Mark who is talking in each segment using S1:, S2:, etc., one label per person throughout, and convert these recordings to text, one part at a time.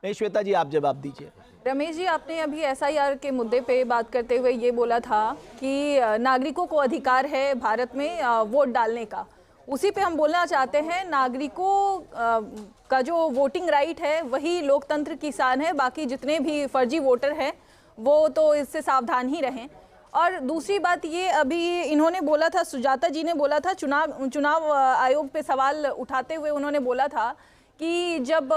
S1: नहीं श्वेता जी, आप जवाब दीजिए।
S2: रमेश जी, आपने अभी एसआईआर के मुद्दे पे बात करते हुए ये बोला था कि नागरिकों को अधिकार है भारत में वोट डालने का। उसी पे हम बोलना चाहते हैं, नागरिकों का जो वोटिंग राइट है वही लोकतंत्र की शान है। बाकी जितने भी फर्जी वोटर हैं वो तो इससे सावधान ही रहें। और दूसरी बात ये, अभी इन्होंने बोला था, सुजाता जी ने बोला था, चुनाव आयोग पे सवाल उठाते हुए उन्होंने बोला था कि जब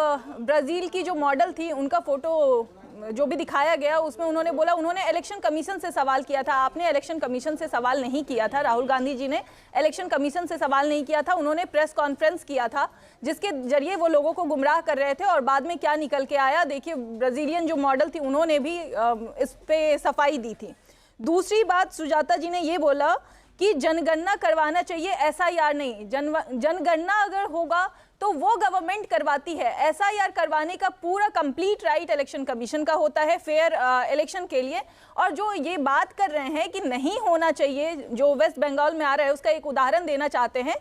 S2: ब्राज़ील की जो मॉडल थी उनका फोटो जो भी दिखाया गया उसमें उन्होंने बोला उन्होंने इलेक्शन कमीशन से सवाल किया था। आपने इलेक्शन कमीशन से सवाल नहीं किया था, राहुल गांधी जी ने इलेक्शन कमीशन से सवाल नहीं किया था। उन्होंने प्रेस कॉन्फ्रेंस किया था जिसके जरिए वो लोगों को गुमराह कर रहे थे और बाद में क्या निकल के आया देखिए, ब्राज़ीलियन जो मॉडल थी उन्होंने भी इस पे सफाई दी थी। दूसरी बात, सुजाता जी ने ये बोला कि जनगणना करवाना चाहिए, एसआईआर नहीं। जनगणना अगर होगा तो वो गवर्नमेंट करवाती है, एसआईआर करवाने का पूरा कंप्लीट राइट इलेक्शन कमीशन का होता है फेयर इलेक्शन के लिए। और जो ये बात कर रहे हैं कि नहीं होना चाहिए, जो वेस्ट बंगाल में आ रहा है उसका एक उदाहरण देना चाहते हैं।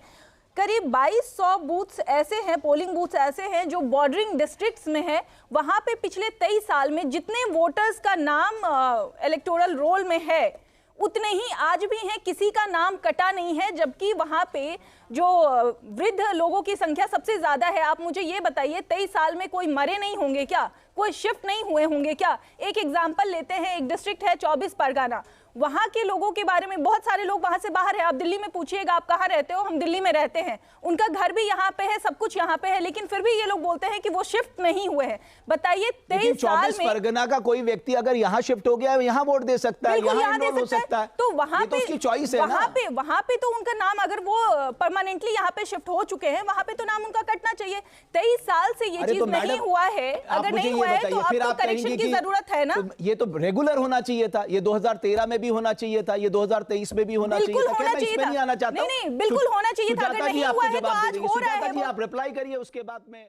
S2: करीब 2200 बूथ्स ऐसे हैं, पोलिंग बूथ्स ऐसे हैं जो बॉर्डरिंग डिस्ट्रिक्ट्स में है। वहाँ पे पिछले 23 साल में जितने वोटर्स का नाम इलेक्टोरल रोल में है उतने ही आज भी हैं, किसी का नाम कटा नहीं है। जबकि वहाँ पे जो वृद्ध लोगों की संख्या सबसे ज़्यादा है। आप मुझे ये बताइए, 23 साल में कोई मरे नहीं होंगे क्या? कोई शिफ्ट नहीं हुए होंगे क्या? एक एग्जाम्पल लेते हैं, एक डिस्ट्रिक्ट है 24 परगना, वहाँ के लोगों के बारे में बहुत सारे लोग वहाँ से बाहर है। आप दिल्ली में पूछिएगा आप कहाँ रहते हो, हम दिल्ली में रहते हैं, उनका घर भी यहाँ पे है, सब कुछ यहाँ पे है, लेकिन फिर भी ये लोग बोलते हैं कि वो शिफ्ट नहीं हुए हैं। बताइए 23 साल में
S1: परगना का कोई व्यक्ति अगर यहाँ शिफ्ट हो गया है, यहाँ वोट दे सकता है, यहाँ हो सकता है,
S2: तो वहाँ पे
S1: उसकी चॉइस है ना।
S2: वहाँ पे तो उनका नाम, अगर वो परमानेंटली यहाँ पे शिफ्ट हो चुके हैं, वहाँ पे तो नाम उनका कटना चाहिए। 23 साल से ये चीज नहीं हुआ है। अगर नहीं हुआ है तो आपको करेक्शन की जरूरत है ना।
S1: ये तो रेगुलर होना चाहिए था, ये 2013 में भी होना चाहिए था, ये 2023 में भी होना चाहिए था।
S2: बिल्कुल
S1: नहीं आना चाहता,
S2: नहीं, बिल्कुल होना चाहिए था। अगर नहीं हुआ है तो आज हो रहा है।
S1: आप रिप्लाई करिए उसके बाद में।